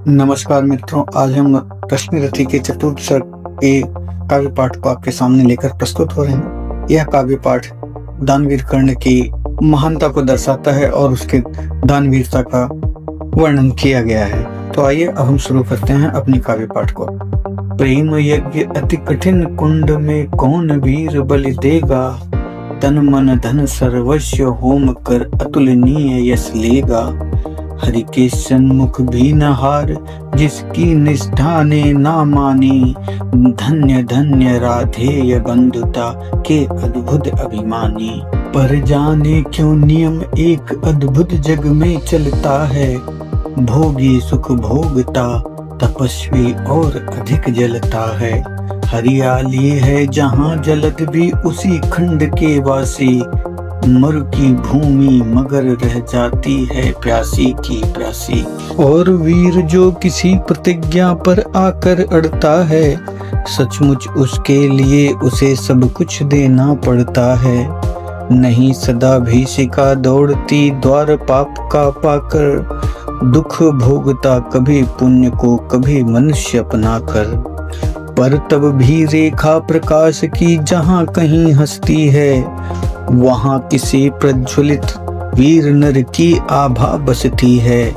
नमस्कार मित्रों, आज हम रश्मिरथी के चतुर्थ सर्ग के काव्य पाठ को आपके सामने लेकर प्रस्तुत हो रहे हैं। यह काव्य पाठ दानवीर कर्ण की महानता को दर्शाता है और उसके दानवीरता का वर्णन किया गया है। तो आइए अब हम शुरू करते हैं अपनी काव्य पाठ को। प्रेम यज्ञ अति कठिन, कुंड में कौन वीर बलि देगा, तन मन धन सर्वस्व होम कर अतुलनीय यश लेगा। हरि के सन्मुख भी न हार, जिसकी निष्ठा ने ना मानी, धन्य धन्य राधेय बंधुता के अद्भुत अभिमानी। पर जाने क्यों नियम एक अद्भुत जग में चलता है, भोगी सुख भोगता तपस्वी और अधिक जलता है। हरियाली है जहाँ जलद भी उसी खंड के वासी, मरु की भूमि मगर रह जाती है प्यासी की प्यासी। और वीर जो किसी प्रतिज्ञा पर आकर अड़ता है, सचमुच उसके लिए उसे सब कुछ देना पड़ता है। नहीं सदा भीषिका दौड़ती द्वार पाप का पाकर, दुख भोगता कभी पुण्य को कभी मनुष्य अपना कर। पर तब भी रेखा प्रकाश की जहाँ कहीं हंसती है, वहाँ किसी प्रज्वलित वीर नर की आभा बसती है।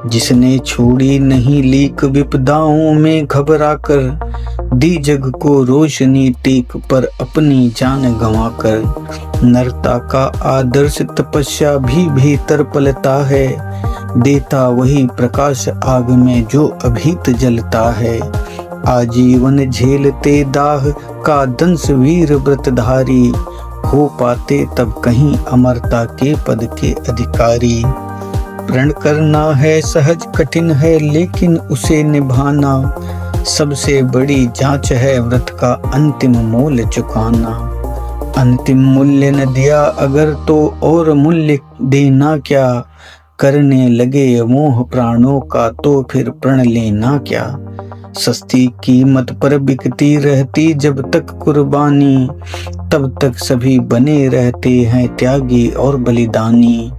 जिसने छोड़ी नहीं लीक विपदाओं में घबरा कर, दी जग को रोशनी टीक पर अपनी जान गंवा कर। नरता का आदर्श तपस्या भी भीतर पलता है, देता वही प्रकाश आग में जो अभीत जलता है। आजीवन झेलते दाह का दंश वीर व्रतधारी, हो पाते तब कहीं अमरता के पद के अधिकारी। प्रण करना है सहज कठिन है, लेकिन उसे निभाना सबसे बड़ी जांच है। व्रत का अंतिम मूल्य चुकाना, अंतिम मूल्य न दिया अगर तो और मूल्य देना क्या। करने लगे मोह प्राणों का तो फिर प्रण लेना क्या। सस्ती कीमत पर बिकती रहती जब तक कुर्बानी, तब तक सभी बने रहते हैं त्यागी और बलिदानी।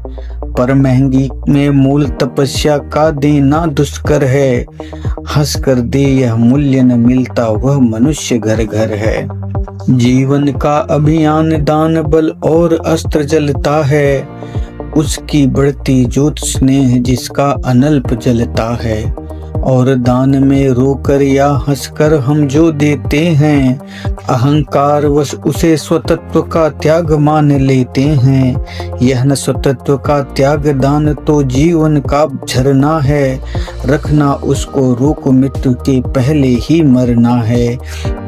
पर महंगी में मूल तपस्या का देना दुष्कर है, हंस कर दे यह मूल्य न मिलता वह मनुष्य घर घर है। जीवन का अभियान दान बल और अस्त्र जलता है, उसकी बढ़ती ज्योत स्नेह जिसका अनल्प जलता है। और दान में रोकर या हंसकर हम जो देते हैं, अहंकार वश उसे स्वतत्व का त्याग मान लेते हैं। यह न स्वतत्व का त्याग दान तो जीवन का झरना है, रखना उसको रोक मृत्यु के पहले ही मरना है।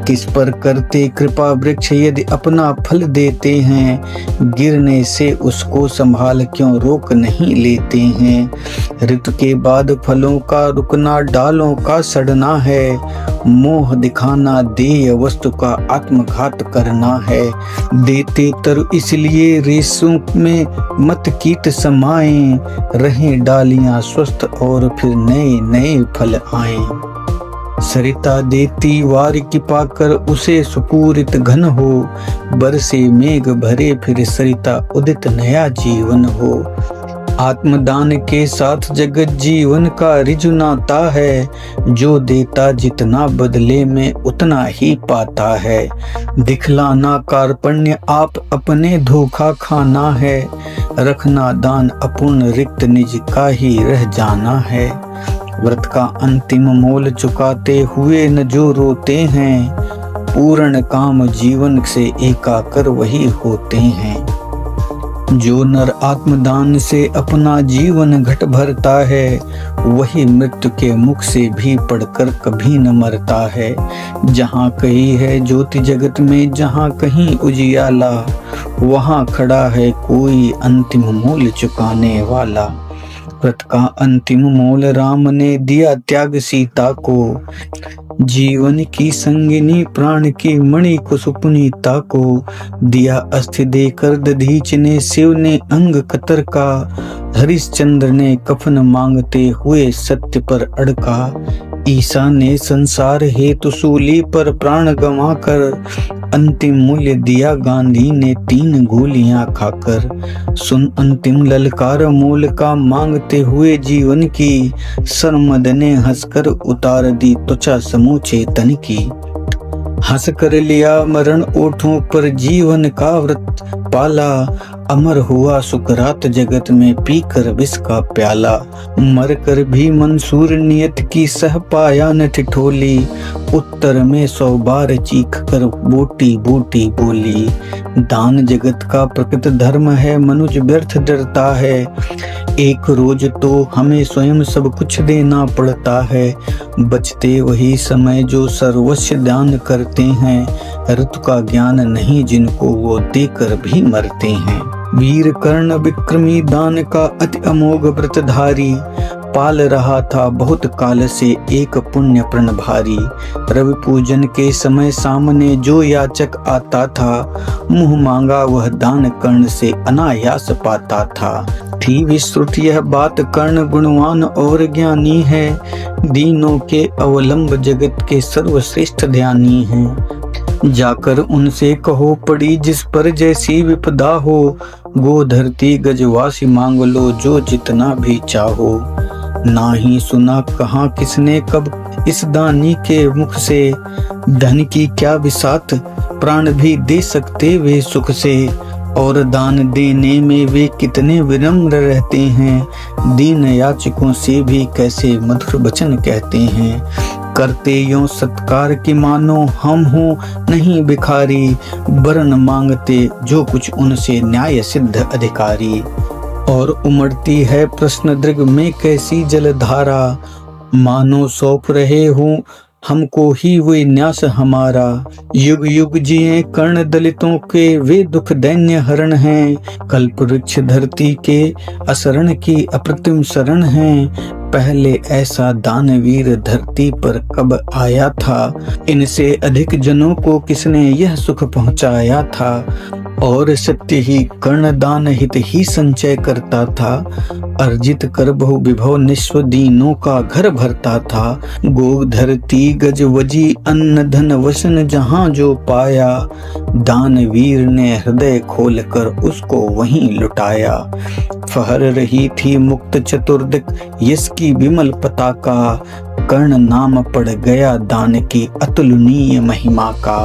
किस पर करते कृपा वृक्ष यदि अपना फल देते हैं, गिरने से उसको संभाल क्यों रोक नहीं लेते हैं। ऋतु के बाद फलों का रुकना डालों का सड़ना है, मोह दिखाना देय वस्तु का आत्मघात करना है। देते तरु इसलिए रेशों में मत कीट समाएं, रहें डालियां स्वस्थ और फिर नए नए फल आएं। सरिता देती वार की पाकर उसे सुपूरित घन हो, बरसे मेघ भरे फिर सरिता उदित नया जीवन हो। आत्मदान के साथ जगत जीवन का रिजु नाता है, जो देता जितना बदले में उतना ही पाता है। दिखलाना कार्पण्य आप अपने धोखा खाना है, रखना दान अपूर्ण रिक्त निज का ही रह जाना है। व्रत का अंतिम मोल चुकाते हुए न जो रोते हैं, पूर्ण काम जीवन से एकाकर वही होते हैं। जो नर आत्मदान से अपना जीवन घट भरता है, वही मृत्यु के मुख से भी पढ़कर कभी न मरता है। जहाँ कहीं है ज्योति जगत में, जहाँ कहीं उजियाला, वहाँ खड़ा है कोई अंतिम मूल्य चुकाने वाला। व्रत का अंतिम मूल राम ने दिया त्याग सीता को, जीवन की संगिनी प्राण की मणि को सुपुनीता को। दिया अस्थि देकर दधीच ने, शिव ने अंग कतर का, हरिश्चंद्र ने कफन मांगते हुए सत्य पर अड़का। ईसा ने संसार हेतु सूली पर प्राण गंवा कर, अंतिम मूल्य दिया गांधी ने 3 गोलियां खाकर। सुन अंतिम ललकार मूल का मांगते हुए जीवन की, सरमद ने हंसकर उतार दी त्वचा समूचे तन की। हंस कर लिया मरण ओठों पर जीवन का व्रत पाला, अमर हुआ सुकरात जगत में पीकर विष का प्याला। मर कर भी मंसूर नियत की सह पाया न ठिठोली, उत्तर में 100 बार चीख कर बोटी बोटी बोली। दान जगत का प्रकृत धर्म है, मनुज व्यर्थ डरता है, एक रोज तो हमें स्वयं सब कुछ देना पड़ता है। बचते वही समय जो सर्वस्व दान करते हैं, ऋतु का ज्ञान नहीं जिनको वो देकर भी मरते हैं। वीर कर्ण विक्रमी दान का अति अमोघ व्रतधारी, पाल रहा था बहुत काल से एक पुण्य प्रण भारी। रवि पूजन के समय सामने जो याचक आता था, मुंह मांगा वह दान कर्ण से अनायास पाता था। थी विस्तृत यह बात, कर्ण गुणवान और ज्ञानी है, दीनों के अवलंब जगत के सर्वश्रेष्ठ ध्यानी हैं। जाकर उनसे कहो पड़ी जिस पर जैसी विपदा हो, गो धरती गजवासी मांग लो जो जितना भी चाहो। ना ही सुना कहाँ किसने कब इस दानी के मुख से, धन की क्या बिसात प्राण भी दे सकते वे सुख से। और दान देने में वे कितने विनम्र रहते हैं, दीन याचकों से भी कैसे मधुर वचन कहते हैं। करते यों सत्कार की मानो हम हो नहीं भिखारी, वरन मांगते जो कुछ उनसे न्याय सिद्ध अधिकारी। और उमड़ती है प्रश्न दृग में कैसी जलधारा, मानो सौंप रहे हो हमको ही वे न्यास हमारा। युग युग जिए कर्ण दलितों के वे दुख दैन्य हरण हैं, कल्प वृक्ष धरती के असरण की अप्रतिम शरण हैं। पहले ऐसा दानवीर धरती पर कब आया था, इनसे अधिक जनों को किसने यह सुख पहुंचाया था। और सत्य ही कर्ण दान हित ही संचय करता था, अर्जित कर बहु विभव निस्व दीनों का घर भरता था। गो धरती गज वजी अन्न धन वसन जहां जो पाया, दानवीर ने हृदय खोल कर उसको वहीं लुटाया। फहर रही थी मुक्त चतुर्दिक यश की विमल पताका, कर्ण नाम पड़ गया दान की अतुलनीय महिमा का।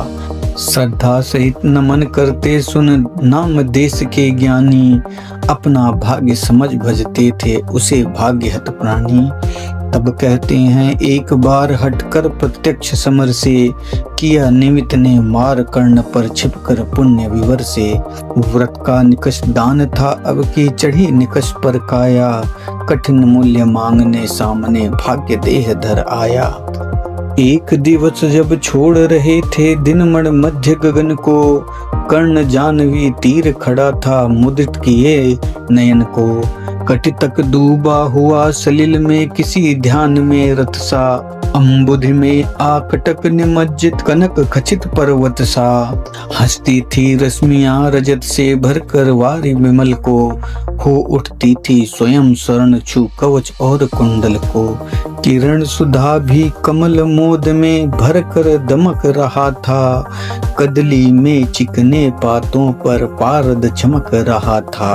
श्रद्धा सहित नमन करते सुन नाम देश के ज्ञानी, अपना भाग्य समझ भजते थे उसे भाग्यहत प्राणी। तब कहते हैं एक बार हटकर प्रत्यक्ष समर से, किया निमित्त ने मार कर्ण पर छिपकर पुण्य विवर से। व्रत का निकष दान था अब की चढ़ी निकष पर काया, कठिन मूल्य मांगने सामने भाग्य देह धर आया। एक दिवस जब छोड़ रहे थे दिनमण मध्य गगन को, कर्ण जानवी तीर खड़ा था मुदित किए नयन को। कटि तक डूबा हुआ सलिल में किसी ध्यान में रथ सा, अम्बुधि में आकटक निमज्जित कनक खचित पर्वत सा। हंसती थी रश्मियां रजत से भरकर वारी विमल को, हो उठती थी स्वयं स्वर्ण छू कवच और कुंडल को। किरण सुधा भी कमल मोद में भर कर दमक रहा था, कदली में चिकने पातों पर पारद चमक रहा था।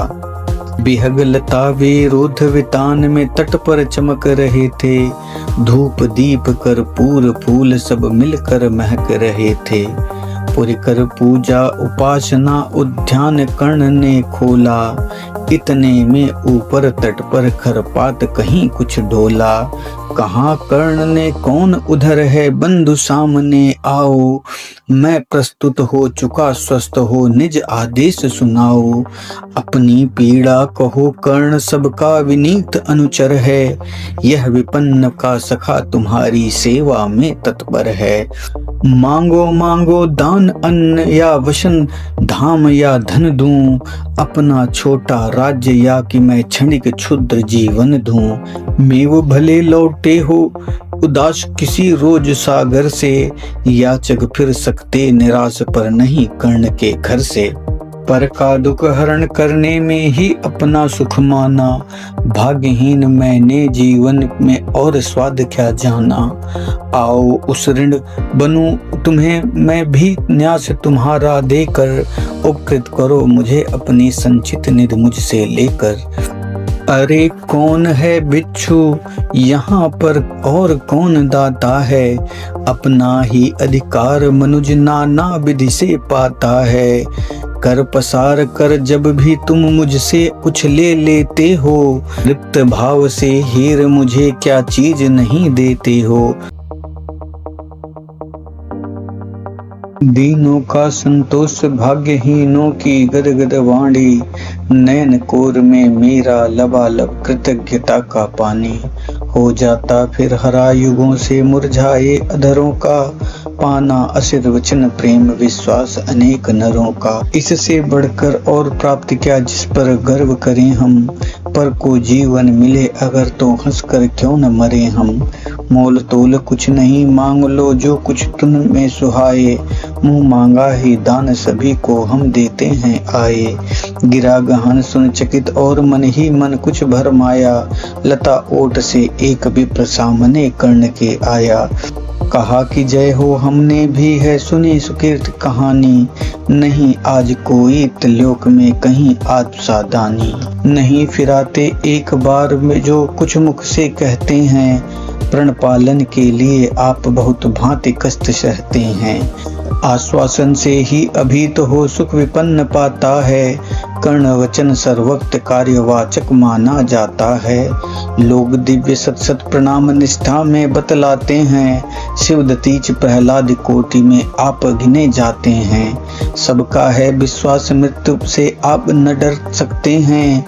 बिहग लता वे रोध वितान में तट पर चमक रहे थे, धूप दीप कर्पूर फूल सब मिलकर महक रहे थे। पुर कर पूजा उपासना उद्यान कर्ण ने खोला, इतने में ऊपर तट पर खरपात कहीं कुछ डोला। कहाँ कर्ण ने कौन उधर है बंधु सामने आओ, मैं प्रस्तुत हो चुका स्वस्थ हो निज आदेश सुनाओ। अपनी पीड़ा कहो कर्ण सबका विनीत अनुचर है, यह विपन्न का सखा तुम्हारी सेवा में तत्पर है। मांगो मांगो दान अन्न या वशन धाम या धन दूं, अपना छोटा राज्य या कि मैं क्षणिक क्षुद्र जीवन दूं। मेव भले लौटे हो उदास किसी रोज सागर से, याचक फिर सकते निराश पर नहीं कर्ण के घर से। पर का दुख हरण करने में ही अपना सुख माना। भाग्यहीन मैंने जीवन में और स्वाद क्या जाना। आओ उस ऋण बनूं तुम्हें मैं भी, न्यास तुम्हारा देकर। उपकृत करो मुझे अपनी संचित निधि मुझसे लेकर। अरे कौन है बिच्छू यहाँ पर और कौन दाता है। अपना ही अधिकार मनुज नाना विधि से पाता है। कर पसार कर जब भी तुम मुझसे कुछ ले लेते हो। लिप्त भाव से हीर मुझे क्या चीज नहीं देते हो। दीनों का संतोष भाग्यहीनों की गदगद वाणी। नयन कोर में मेरा लबालब कृतज्ञता का पानी। हो जाता फिर हरा युगों से मुरझाए अधरों का। पाना असिर वचन प्रेम विश्वास अनेक नरों का। इससे बढ़कर और प्राप्त क्या जिस पर गर्व करें हम। पर को जीवन मिले अगर तो हंसकर क्यों न मरे हम। मोल तोल कुछ नहीं मांग लो जो कुछ तुम में सुहाए। मुंह मांगा ही दान सभी को हम देते हैं आए। गिरा गहन सुन चकित और मन ही मन कुछ भरमाया। लता ओट से एक विप्र सामने कर्ण के आया। कहा कि जय हो हमने भी है सुनी सुकीर्त कहानी। नहीं आज कोई त्रिलोक में कहीं आत्मसादानी। नहीं फिराते एक बार में जो कुछ मुख से कहते हैं। प्रण पालन के लिए आप बहुत भांति कष्ट सहते हैं। आश्वासन से ही अभीत हो सुख विपन्न पाता है। कर्ण वचन सर्वक्त कार्यवाचक माना जाता है। लोग दिव्य सत सत प्रणाम निष्ठा में बतलाते हैं। शिव दतीच प्रहलाद कोटि में आप गिने जाते हैं। सबका है विश्वास मृत्यु से आप न डर सकते हैं।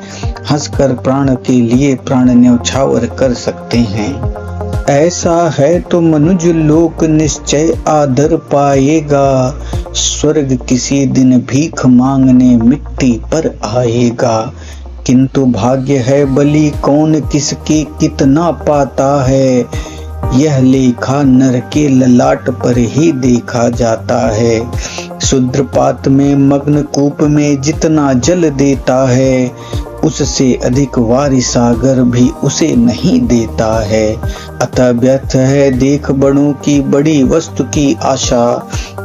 हंसकर प्राण के लिए प्राण न्यौछावर कर सकते हैं। ऐसा है तो मनुज लोक निश्चय आदर पाएगा। स्वर्ग किसी दिन भीख मांगने मिट्टी पर आएगा। किंतु भाग्य है बलि कौन किसकी कितना पाता है। यह लेखा नर के ललाट पर ही देखा जाता है। शूद्रपात में मग्न कूप में जितना जल देता है। उससे अधिक वारी सागर भी उसे नहीं देता है। अतः व्यर्थ है देख बड़ों की बड़ी वस्तु की आशा।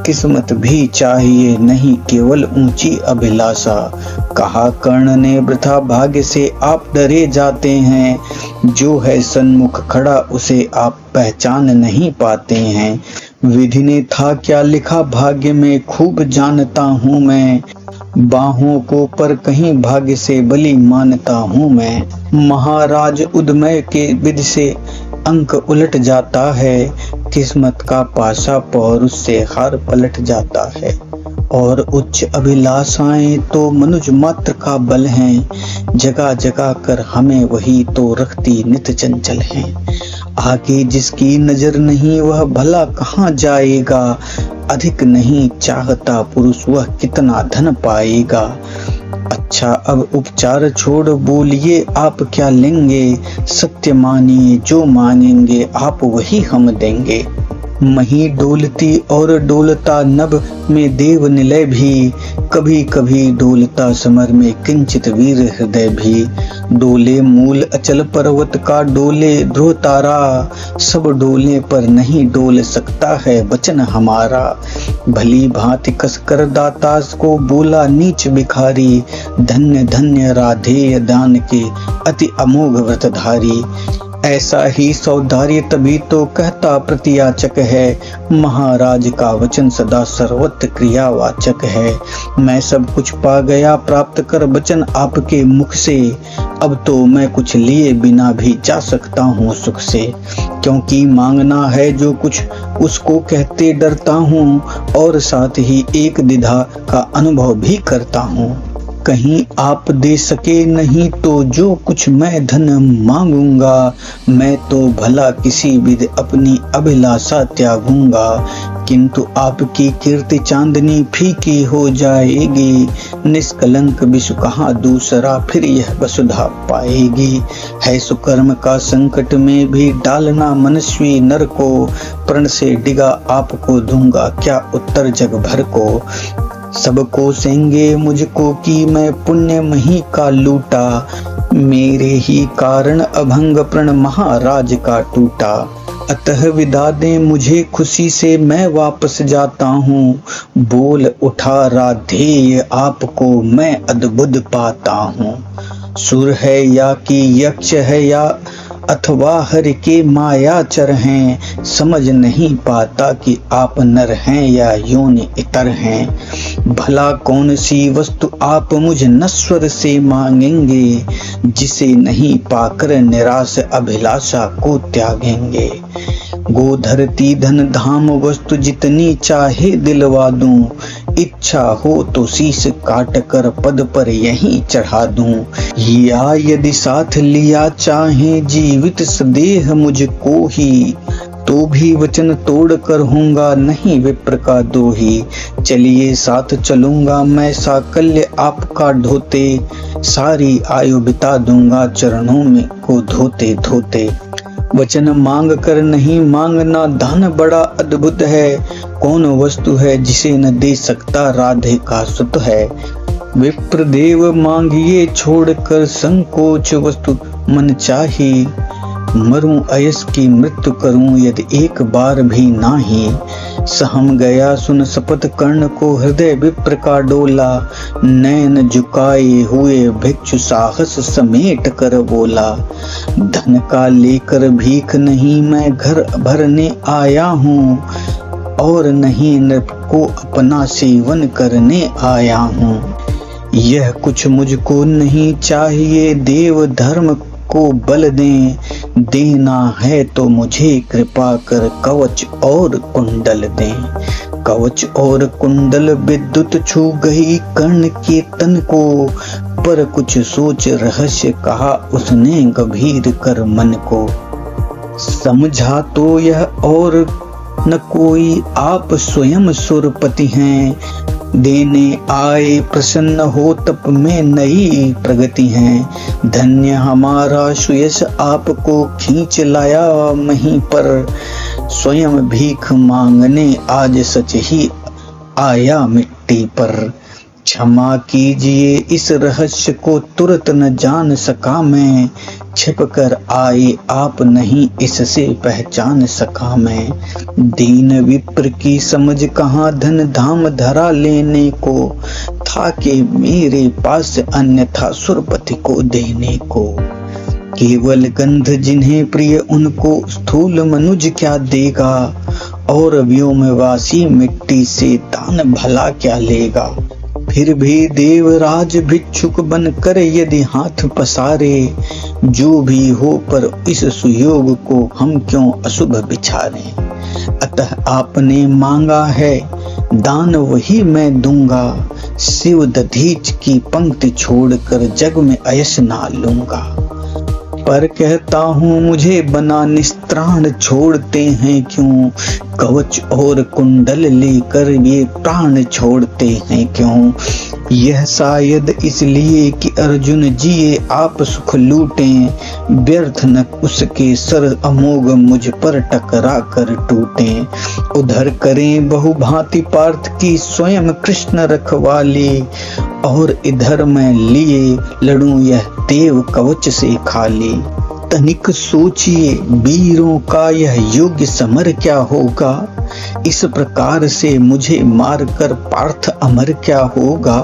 किस्मत भी चाहिए नहीं केवल ऊंची अभिलाषा। कहा कर्ण ने वृथा भाग्य से आप डरे जाते हैं। जो है सन्मुख खड़ा उसे आप पहचान नहीं पाते हैं। विधि ने था क्या लिखा भाग्य में खूब जानता हूँ मैं। बाहों को पर कहीं भाग्य से बलि मानता हूँ मैं। महाराज उदमय के विधि से अंक उलट जाता है। किस्मत का पासा पौरुष से हार पलट जाता है। और उच्च अभिलाषाएं तो मनुज मात्र का बल हैं। जगा जगा कर हमें वही तो रखती नित चंचल हैं। आगे जिसकी नजर नहीं वह भला कहाँ जाएगा। अधिक नहीं चाहता पुरुष वह कितना धन पाएगा। अच्छा अब उपचार छोड़ बोलिए आप क्या लेंगे। सत्य मानिए जो मांगेंगे आप वही हम देंगे। मही डोलती और डोलता नभ में देव निलय भी। कभी कभी डोलता समर में किंचित वीर हृदय भी। डोले मूल अचल पर्वत का डोले ध्रुव तारा। सब डोले पर नहीं डोल सकता है वचन हमारा। भली भांति कसकर दातास को बोला नीच भिखारी। धन्य धन्य राधेय दान के अति अमोघ व्रतधारी। ऐसा ही सौदार्य तभी तो कहता प्रतियाचक है। महाराज का वचन सदा सर्वत्र क्रियावाचक है। मैं सब कुछ पा गया प्राप्त कर वचन आपके मुख से। अब तो मैं कुछ लिए बिना भी जा सकता हूँ सुख से। क्योंकि मांगना है जो कुछ उसको कहते डरता हूँ। और साथ ही एक द्विधा का अनुभव भी करता हूँ। कहीं आप दे सके नहीं तो जो कुछ मैं धन मांगूंगा। मैं तो भला किसी विधि अपनी अभिलाषा त्यागूंगा। किंतु आपकी कीर्ति चांदनी फीकी हो जाएगी। निष्कलंक विषु कहाँ दूसरा फिर यह वसुधा पाएगी। है सुकर्म का संकट में भी डालना मनस्वी नर को। प्रण से डिगा आपको दूंगा क्या उत्तर जग भर को। सबको सेंगे मुझको कि मैं पुण्य मही का लूटा, मेरे ही कारण अभंग प्रण महाराज का टूटा। अतः विदा दें मुझे खुशी से मैं वापस जाता हूँ, बोल उठा राधेय आपको मैं अद्भुत पाता हूँ। सुर है या कि यक्ष है या अथवा हर के मायाचर हैं, समझ नहीं पाता कि आप नर हैं या योनि इतर हैं। भला कौन सी वस्तु आप मुझ नश्वर से मांगेंगे, जिसे नहीं पाकर निराश अभिलाषा को त्यागेंगे। गोधरती धन धाम वस्तु जितनी चाहे दिलवा दूं, इच्छा हो तो शीश काट कर पद पर यहीं चढ़ा दूं। या यदि साथ लिया चाहे जीवित सदेह मुझको ही, तो भी वचन तोड़ कर होऊंगा नहीं विप्र का दोही। चलिए साथ चलूंगा मैं साकल्य आपका ढोते, सारी आयु बिता दूंगा चरणों में को धोते धोते। वचन मांग कर नहीं मांगना धन बड़ा अद्भुत है, कौन वस्तु है जिसे न दे सकता राधे का सुत है। विप्रदेव मांगिए छोड़कर संकोच वस्तु मन चाही, मरूं अयस की मृत्यु करूं यदि एक बार भी नाही। सहम गया सुन शपथ कर्ण को हृदय विप्र का डोला, नैन झुकाए हुए भिक्षु साहस समेट कर बोला। धन का लेकर भीख नहीं मैं घर भरने आया हूँ, और नहीं नृप को अपना सेवन करने आया हूँ। यह कुछ मुझको नहीं चाहिए, देव धर्म को बल दें, देना है तो मुझे कृपा कर कवच और कुंडल दें। कवच और कुंडल विद्युत छू गई कर्ण के तन को, पर कुछ सोच रहस्य कहा उसने गंभीर कर मन को। समझा तो यह और न कोई आप स्वयं सुरपति हैं, देने आए प्रसन्न हो तप में नई प्रगति है। धन्य हमारा सुयश आपको खींच लाया महीं पर, स्वयं भीख मांगने आज सच ही आया मिट्टी पर। क्षमा कीजिए इस रहस्य को तुरंत न जान सका मैं, छिप कर आए आप नहीं इससे पहचान सका मैं। दीन विप्र की समझ कहाँ धन धाम धरा लेने को, था कि मेरे पास अन्यथा सुरपति को देने को। केवल गंध जिन्हें प्रिय उनको स्थूल मनुज क्या देगा, और व्योमवासी मिट्टी से दान भला क्या लेगा। फिर भी देवराज भिक्षुक बनकर यदि हाथ पसारे, जो भी हो पर इस सुयोग को हम क्यों अशुभ विचारें। अतः आपने मांगा है दान वही मैं दूंगा, शिव दधीच की पंक्ति छोड़कर जग में अयस ना लूंगा। पर कहता हूँ मुझे बना निस्त्राण छोड़ते हैं क्यों, कवच और कुंडल लेकर ये प्राण छोड़ते हैं क्यों। यह शायद इसलिए कि अर्जुन जिए आप सुख लूटें, व्यर्थ न उसके सर अमोघ मुझ पर टकरा कर टूटें। उधर करें बहुभांति पार्थ की स्वयं कृष्ण रखवाली, और इधर मैं लिए लड़ूं यह देव कवच से खाली। तनिक सोचिए वीरों का यह योग्य समर क्या होगा, इस प्रकार से मुझे मारकर पार्थ अमर क्या होगा।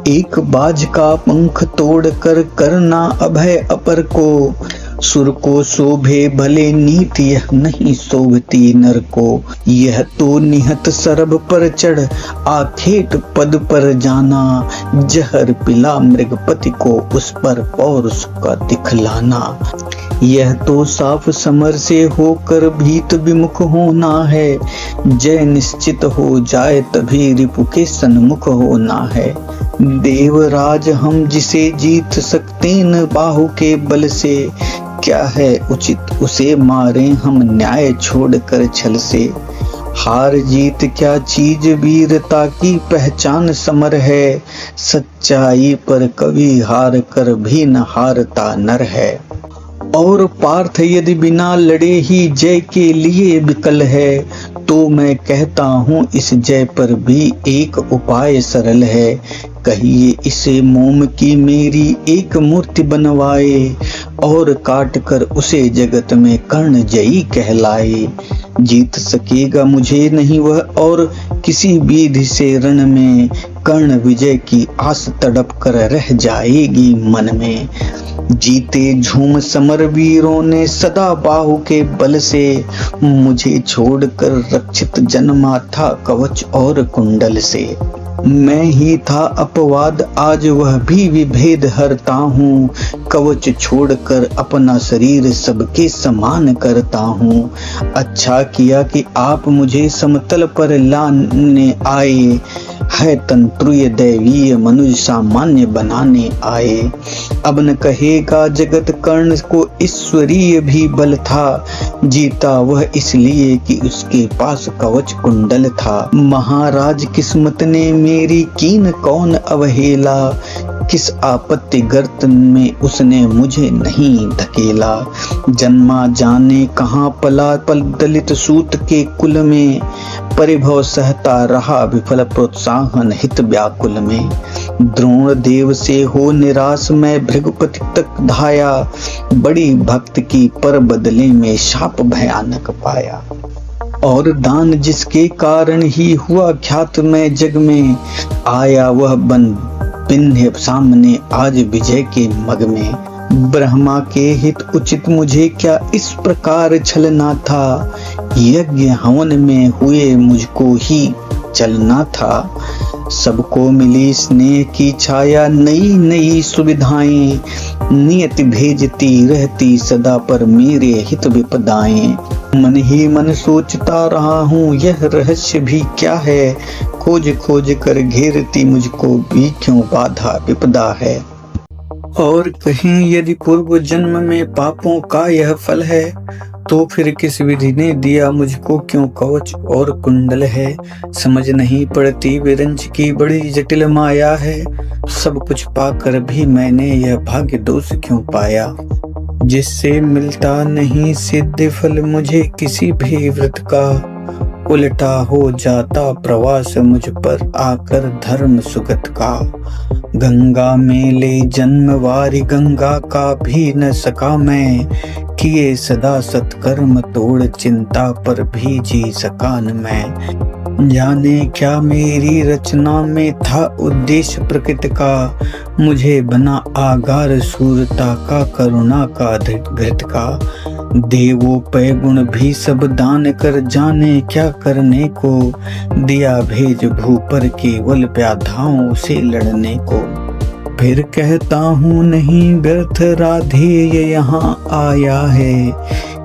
एक बाज का पंख तोड़कर करना अभय अपर को, सुर को शोभे भले नीति यह नहीं शोभती नर को। यह तो निहत सरब पर चढ़ आखेट पद पर जाना, जहर पिला मृगपति को उस पर पौरुष का दिखलाना। यह तो साफ समर से होकर भीत विमुख होना है, जय निश्चित हो जाए तभी रिपु के सन्मुख होना है। देवराज हम जिसे जीत सकते न बाहु के बल से, क्या है उचित उसे मारे हम न्याय छोड़कर छल से। हार जीत क्या चीज वीरता की पहचान समर है, सच्चाई पर कभी हार कर भी न हारता नर है। और पार्थ यदि बिना लड़े ही जय के लिए विकल है, तो मैं कहता हूँ इस जय पर भी एक उपाय सरल है। कहिए इसे मोम की मेरी एक मूर्ति बनवाए, और काट कर उसे जगत में कर्ण जयी कहलाए। जीत सकेगा मुझे नहीं वह और किसी विधि से रण में, कर्ण विजय की आस तड़प कर रह जाएगी मन में। जीते झूम समर वीरों ने सदा बाहु के बल से, मुझे छोड़कर रक्षित जन्मा था कवच और कुंडल से। मैं ही था अपवाद आज वह भी विभेद हरता हूँ, कवच छोड़कर अपना शरीर सबके समान करता हूँ। अच्छा किया कि आप मुझे समतल पर लाने आए, है तंत्रुय दैवीय मनुष्य सामान्य बनाने आए। अब न कहेगा जगत कर्ण को ईश्वरीय भी बल था, जीता वह इसलिए कि उसके पास कवच कुंडल था। महाराज किस्मत ने मेरी कीन कौन अवहेला, किस आपत्ति गर्त में उसने मुझे नहीं धकेला। जन्मा जाने कहाँ पला पल दलित सूत के कुल में, परिभव सहता रहा विफल प्रोत्साहन हित व्याकुल में। द्रोण देव से हो निराश मैं भृगुपति तक धाया, बड़ी भक्त की पर बदले में शाप भयानक पाया। और दान जिसके कारण ही हुआ ख्यात मैं जग में, आया वह बन पिन्ह सामने आज विजय के मग में। ब्रह्मा के हित उचित मुझे क्या इस प्रकार छलना था, यज्ञ हवन में हुए मुझको ही चलना था। सबको मिली स्नेह की छाया नई नई सुविधाएं, नियति भेजती रहती सदा पर मेरे हित विपदाएं। मन ही मन सोचता रहा हूँ यह रहस्य भी क्या है, खोज खोज कर घेरती मुझको भी क्यों बाधा विपदा है। और कहीं यदि पूर्व जन्म में पापों का यह फल है, तो फिर किस विधि ने दिया मुझको क्यों कवच और कुंडल है। समझ नहीं पड़ती विरंच की बड़ी जटिल माया है, सब कुछ पाकर भी मैंने यह भाग्य दोष क्यों पाया। जिससे मिलता नहीं सिद्ध फल मुझे किसी भी व्रत का, उल्टा हो जाता प्रवास मुझ पर आकर धर्म सुगत का। गंगा में ले जन्म वारी गंगा का भी न सका मैं, किए सदा सत्कर्म तोड़ चिंता पर भी जी सका न मैं। जाने क्या मेरी रचना में था उद्देश्य प्रकृति का, मुझे बना आगार सूरता का करुणा का घृत का। देवों पे गुण भी सब दान कर जाने क्या करने को, दिया भेज भू पर केवल व्याधाओं से लड़ने को। फिर कहता हूँ नहीं व्यर्थ राधे ये यहाँ आया है,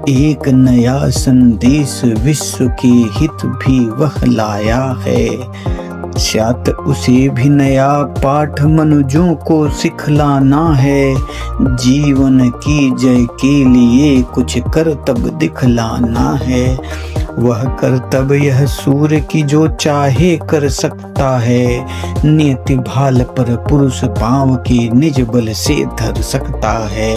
एक नया संदेश विश्व के हित भी वह लाया है। शायद उसे भी नया पाठ मनुजों को सिखलाना है, जीवन की जय के लिए कुछ कर्तव्य दिखलाना है। वह कर्तव्य यह सूर्य की जो चाहे कर सकता है, नियति भाल पर पुरुष पांव के निज बल से धर सकता है।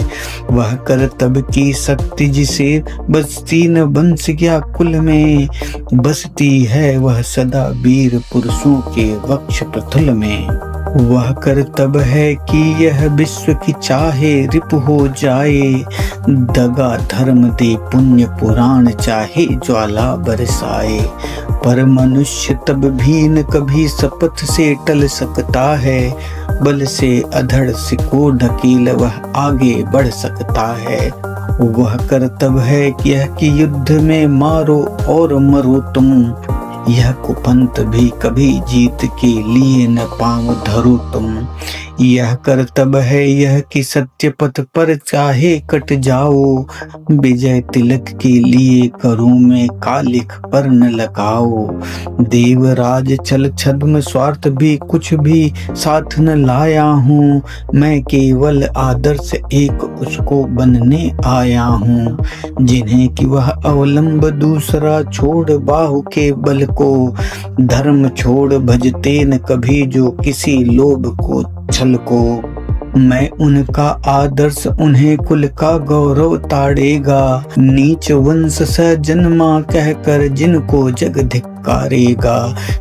वह कर्तव्य की शक्ति जिसे बसती न बंस गया कुल में, बसती है वह सदा वीर पुरुषों के वक्ष प्रथुल में। वह कर्तव्य है कि यह विश्व की चाहे रिप हो जाए, दगा धर्म दे पुण्य पुराण चाहे ज्वाला बरसाए। पर मनुष्य तब भी न कभी शपथ से टल सकता है, बल से अधड़ सिको ढकील वह आगे बढ़ सकता है। वह कर्तव्य है कि युद्ध में मारो और मरो तुम, यह कुपंथ भी कभी जीत के लिए न पांव धरो तुम। यह कर्तव्य है यह कि सत्य पथ पर चाहे कट जाओ, विजय तिलक के लिए करूं में कालिख पर न लगाओ। देवराज छल छद्म स्वार्थ भी कुछ भी साथ न लाया हूँ, मैं केवल आदर्श एक उसको बनने आया हूँ। जिन्हें कि वह अवलंब दूसरा छोड़ बाहु के बल को, धर्म छोड़ भजते न कभी जो किसी लोभ को छल को। मैं उनका आदर्श उन्हें कुल का गौरव ताड़ेगा। नीच वंश स जन्मा कहकर जिनको जग धिक्कारेगा।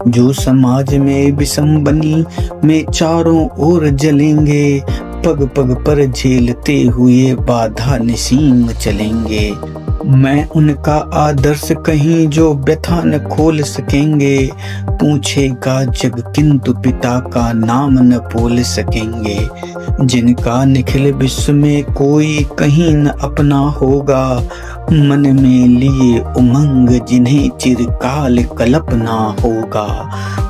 जो समाज में विषम बनी में चारों ओर जलेंगे। पग पग पर झेलते हुए बाधा निसीम चलेंगे। मैं उनका आदर्श कहीं जो व्यथा न खोल सकेंगे। पूछेगा जग किंतु पिता का नाम न बोल सकेंगे। जिनका निखिल विश्व में कोई कहीं न अपना होगा। मन में लिए उमंग जिन्हें चिरकाल कल्पना होगा।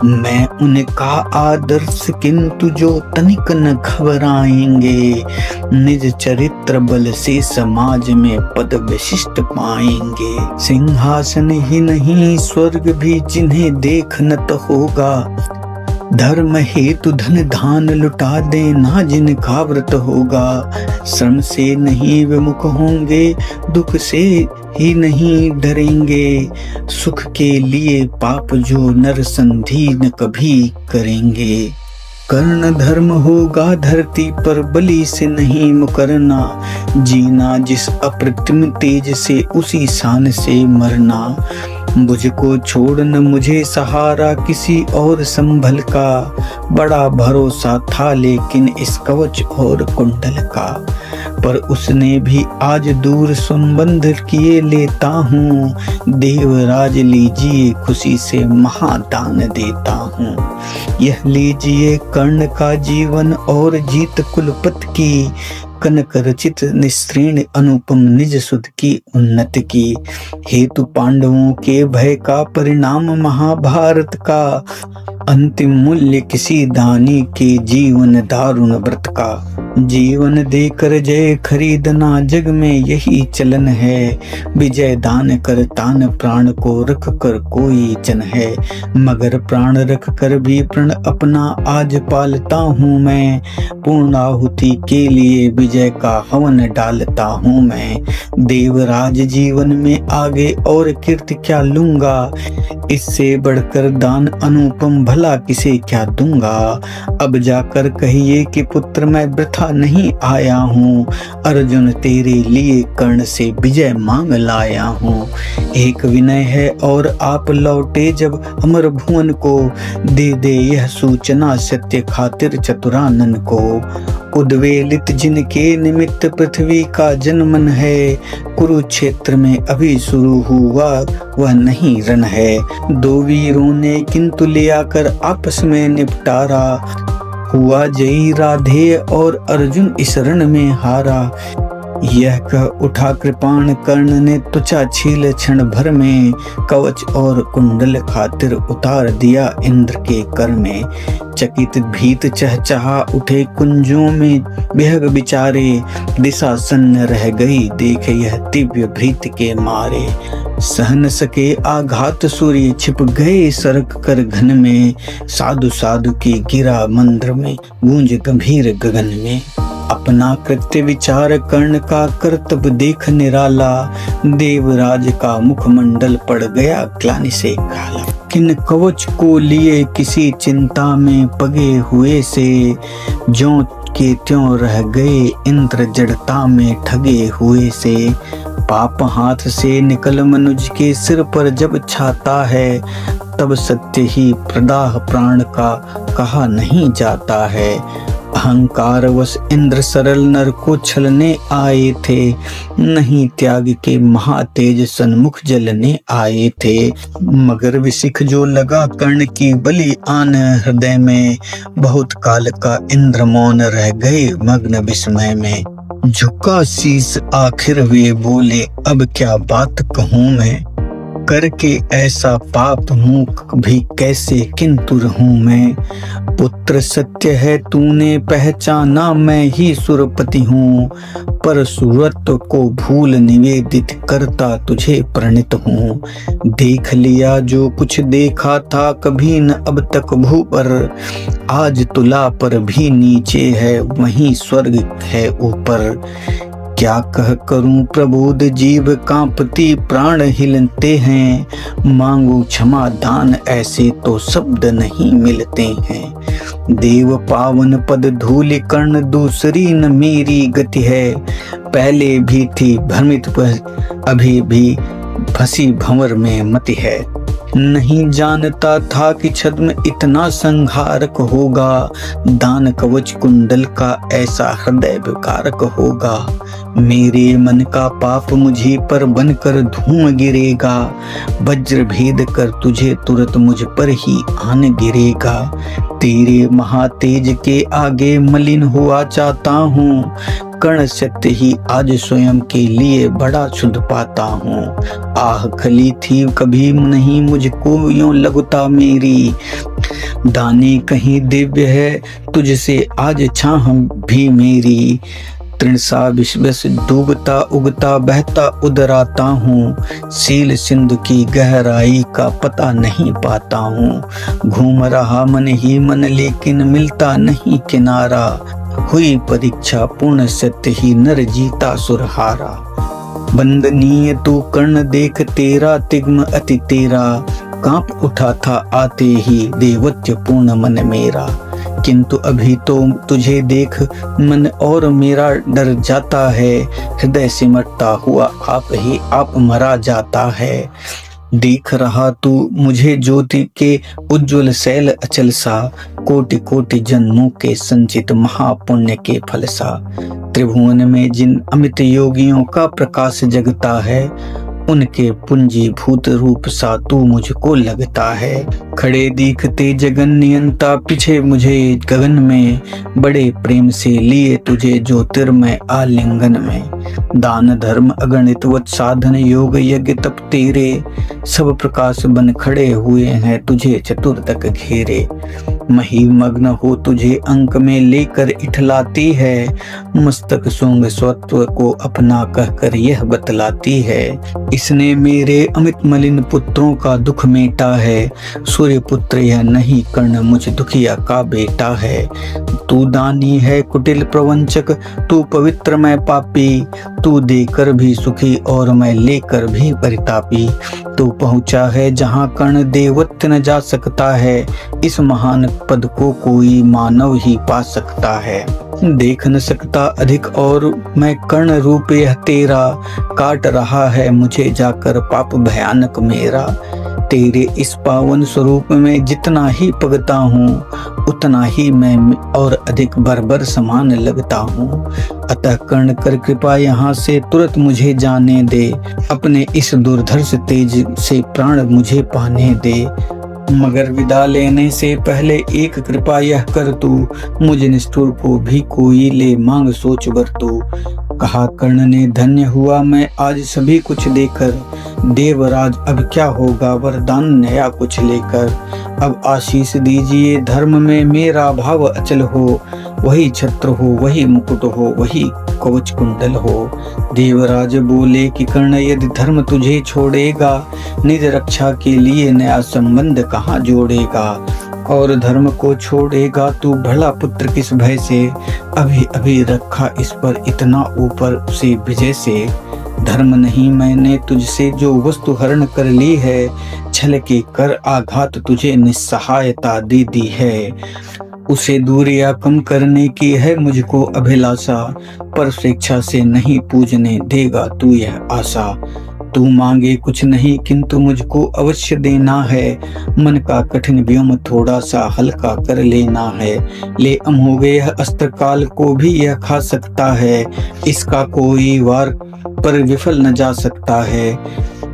मैं उनका आदर्श किंतु जो तनिक न घबराएंगे। निज चरित्र बल से समाज में पद विशिष्ट पाएंगे। सिंहासन ही नहीं स्वर्ग भी जिन्हें देखनत होगा। धर्म हेतु धन धान लुटा देना जिनका व्रत होगा। श्रम से नहीं विमुख होंगे, दुख से ही नहीं डरेंगे। सुख के लिए पाप जो नर संधि न कभी करेंगे। कर्ण धर्म होगा धरती पर बलि से नहीं मुकरना। जीना जिस अप्रतिम तेज से उसी शान से मरना। मुझको छोड़ न मुझे सहारा किसी और संभल का। बड़ा भरोसा था लेकिन इस कवच और कुंडल का। पर उसने भी आज दूर संबंध किए लेता हूँ। देवराज लीजिए खुशी से महादान देता हूँ। यह लीजिए कर्ण का जीवन और जीत कुलपति की। कनक रचित निस्त्रीण अनुपम निज सुध की उन्नति की। हेतु पांडवों के भय का परिणाम महाभारत का। अंतिम मूल्य किसी दानी के जीवन दारुण व्रत का। जीवन देकर जय खरीदना जग में यही चलन है। विजय दान कर तान प्राण को रख कर कोई जन है। मगर प्राण रख कर भी प्रण अपना आज पालता हूँ मैं। पूर्णाहुति के लिए विजय का हवन डालता हूँ मैं। देवराज जीवन में आगे और कीर्ति क्या लूंगा। इससे बढ़कर दान अनुपम भला किसे क्या दूंगा। अब जाकर कहिए कि पुत्र मैं वृथा नहीं आया हूँ। अर्जुन तेरे लिए कर्ण से विजय मांग लाया हूँ। एक विनय है और आप लौटे जब अमर भुवन को। दे दे यह सूचना सत्य खातिर चतुरानन को। उद्वेलित जिनके निमित्त पृथ्वी का जनमन है। कुरुक्षेत्र में अभी शुरू हुआ वह नहीं रण है। दो वीरों ने किंतु लिया कर आपस में निपटारा। हुआ जयी राधेय और अर्जुन इस रण में हारा। यह कह उठा कृपाण कर्ण ने त्वचा छील क्षण भर में। कवच और कुंडल खातिर उतार दिया इंद्र के कर में। चकित भीत चहचहा उठे कुंजों में बेहग बिचारे। दिशा सन्न रह गई देख यह दिव्य भृत के मारे। सह न सके आघात सूर्य छिप गए सरक कर घन में। साधु साधु की गिरा मंद्र में गूंज गंभीर गगन में। अपना कृत्य विचार कर्ण का कर्तव्य देख निराला। देवराज का मुखमंडल पड़ गया ग्लानि से काला। किन कवच को लिए किसी चिंता में पगे हुए से। ज्यों के त्यों रह गए इंद्र जड़ता में ठगे हुए से। पाप हाथ से निकल मनुज के सिर पर जब छाता है। तब सत्य ही प्रदाह प्राण का कहा नहीं जाता है। अहंकार वश इंद्र सरल नर को छलने आए थे। नहीं त्याग के महातेज सन्मुख जलने आए थे। मगर विशिख जो लगा कर्ण की बलि आन हृदय में। बहुत काल का इंद्र मौन रह गए मग्न विस्मय में। झुका शीस आखिर वे बोले अब क्या बात कहूँ मैं। करके ऐसा पाप मूक भी कैसे किंतु रहूं मैं। पुत्र सत्य है तूने पहचाना मैं ही सुरपति हूँ। पर सूरत्व को भूल निवेदित करता तुझे प्रणित हूँ। देख लिया जो कुछ देखा था कभी न अब तक भू पर। आज तुला पर भी नीचे है वहीं स्वर्ग है ऊपर। क्या कह करूं प्रबोध जीव कांपती प्राण हिलते हैं, मांगू क्षमा दान ऐसे तो शब्द नहीं मिलते हैं। देव पावन पद धूलि कर्ण दूसरी न मेरी गति है, पहले भी थी भ्रमित पर अभी भी फंसी भंवर में मति है। नहीं जानता था कि छद्म इतना संहारक होगा, दान कवच कुंडल का ऐसा हृदय विकारक होगा। मेरे मन का पाप मुझे पर बनकर धूम गिरेगा, वज्र भेद कर तुझे तुरंत मुझ पर ही आन गिरेगा। तेरे महातेज के आगे मलिन हुआ चाहता हूँ, कर्ण सत्य ही आज स्वयं के लिए बड़ा शुद्ध पाता हूँ। आह खली थी कभी नहीं मुझको यूं लगता मेरी, दाने कहीं दिव्य है तुझसे आज छाह भी मेरी। तृणसा विश्वस डूबता उगता बहता उदराता हूँ, सील सिंधु की गहराई का पता नहीं पाता हूँ। घूम रहा मन ही मन लेकिन मिलता नहीं किनारा, हुई परीक्षा पूर्ण सत्य ही नर जीता सुरहारा। बंदनीय तू कर्ण देख तेरा तिग्म अति तेरा, कांप उठा था आते ही देवत्य पूर्ण मन मेरा। किंतु अभी तो तुझे देख मन और मेरा डर जाता है, हृदय सिमटता हुआ आप ही आप मरा जाता है। देख रहा तू मुझे ज्योति के उज्ज्वल शैल अचल सा, कोटि कोटि जन्मों के संचित महापुण्य के फल सा। त्रिभुवन में जिन अमित योगियों का प्रकाश जगता है, उनके पुंजीभूत रूप सा तू मुझको लगता है। खड़े दिखते जगन नियंता पीछे मुझे गगन में, बड़े प्रेम से लिए तुझे ज्योतिर्मय आलिंगन में। दान धर्म अगणित वत साधन योग यज्ञ तप तेरे, सब प्रकाश बन खड़े हुए हैं तुझे चतुर्दक घेरे। महिमग्न हो तुझे अंक में लेकर इठलाती है, मस्तक सोंग स्वत्व को अपना कहकर यह बतलाती है। इसने मेरे अमित मलिन पुत्रों का दुख मेटा है, सूर्य पुत्र यह नहीं कर्ण मुझ दुखिया का बेटा है। तू दानी है कुटिल प्रवंचक, तू पवित्र मैं पापी, तू देकर भी सुखी और मैं लेकर भी परितापी। तू पहुँचा है जहाँ कर्ण देवत्य न जा सकता है, इस महान पद को कोई मानव ही पा सकता है। देख न सकता अधिक और मैं कर्ण रूप यह तेरा, काट रहा है मुझे जाकर पाप भयानक मेरा। तेरे इस पावन स्वरूप में जितना ही पगता हूँ, उतना ही मैं और अधिक बर्बर समान लगता हूँ। अतः कर्ण कर कृपा यहाँ से तुरंत मुझे जाने दे, अपने इस दुर्धर्ष तेज से प्राण मुझे पाने दे। मगर विदा लेने से पहले एक कृपा यह कर तू, मुझ निष्ठुर को भी कोई ले मांग सोच बर तू। कहा कर्ण ने धन्य हुआ मैं आज सभी कुछ देकर, देवराज अब क्या होगा वरदान नया कुछ लेकर। अब आशीष दीजिए धर्म में मेरा भाव अचल हो, वही छत्र हो वही मुकुट हो वही कवच कुंडल हो। देवराज बोले कि कर्ण यदि धर्म तुझे छोड़ेगा, निज रक्षा के लिए नया संबंध कहाँ जोड़ेगा। और धर्म को छोड़ेगा तू भला पुत्र किस भय से, अभी अभी रखा इस पर इतना ऊपर से विजय से। धर्म नहीं मैंने तुझसे जो वस्तु हरण कर ली है, छल के कर आघात तुझे निस्सहायता दे दी है। उसे दूर या कम करने की है मुझको अभिलाषा, पर स्वेच्छा से नहीं पूजने देगा तू यह आशा। तू मांगे कुछ नहीं किंतु मुझको अवश्य देना है, मन का कठिन व्योम थोड़ा सा हल्का कर लेना है। ले अमोघ यह अस्त्र काल को भी यह खा सकता है, इसका कोई वार पर विफल न जा सकता है।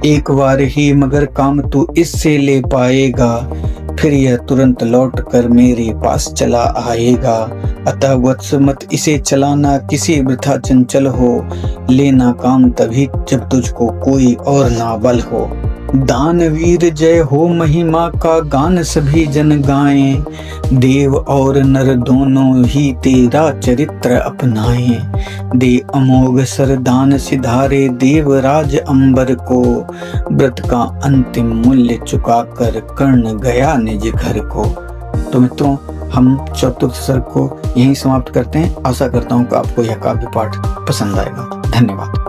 एक बार ही मगर काम तू इससे ले पाएगा, फिर यह तुरंत लौट कर मेरे पास चला आएगा। अतः वत्स मत इसे चलाना किसी वृथा चंचल हो, लेना काम तभी जब तुझको कोई और ना बल हो। दानवीर जय हो महिमा का गान सभी जन गाएं, देव और नर दोनों ही तेरा चरित्र अपनाएं। दे अमोघ सरदान सिधारे देवराज अंबर को, व्रत का अंतिम मूल्य चुकाकर कर्ण गया निज घर को। तो मित्रों, हम चतुर्थ सर्ग को यहीं समाप्त करते हैं। आशा करता हूँ कि आपको यह काव्य पाठ पसंद आएगा। धन्यवाद। धन्यवाद।